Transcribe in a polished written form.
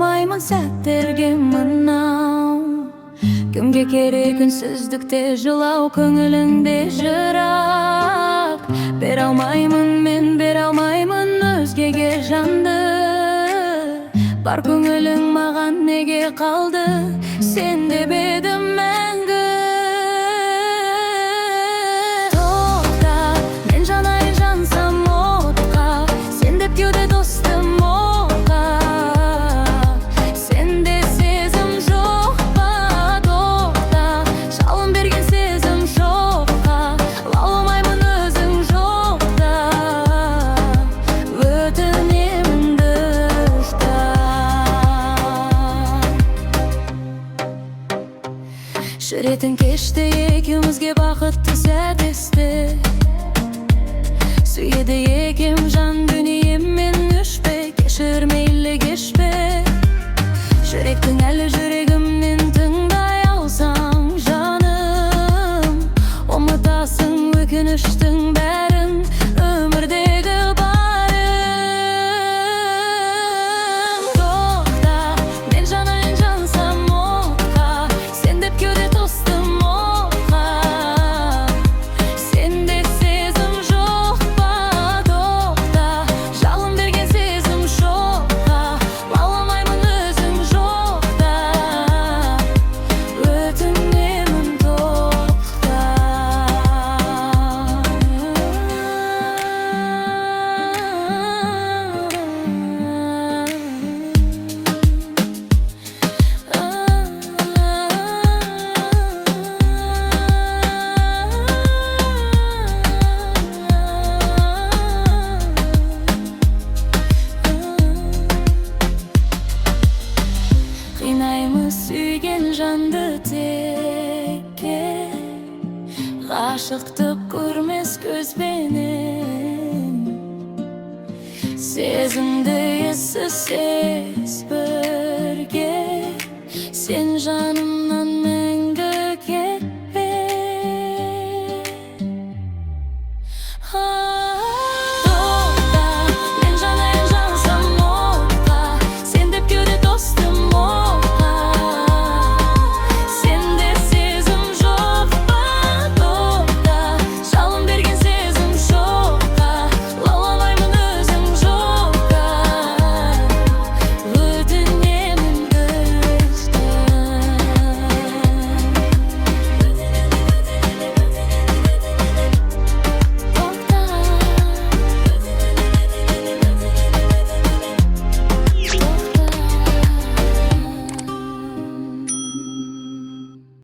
алмаймын сәттерге мынау. Кімге керек үнсіздікте жылау, көңіліңде жырап. Бере алмаймын, мен бере алмаймын өзгеге жанды. Бар көңілің маған неге қалды, сен деп едім мәңгі. Тоқта, мен жанайын жансам отқа, сен деп кеуде достым оқа. Сенде сезім жоқ па? Тоқта, жалын берген сезім жоққа. Лауламаймын өзің жоқта, өтінемін дұрыста. Жүретін кеште екеумізге бақытты сәт есті. Сүйеді екем жан дүниеммен өшпе, кешір мейлі кешпе. Жүректің әлі жүрегімнен тыңдай алсаң жаным, ұмытасың өкініштің бәрін, өмірдегі барын. Тоқта, мен жанайын жансам отқа, сен деп кеуде достым оқа. Сенде сезім жоқ па? Тоқта, жалын берген сезім жоққа. Лауламаймын өзің жоқта, өтінемін тоқта. Қинаймыз сүйген жанды текке, ғашықтық көрмес көзбенен. Сезімді ессіз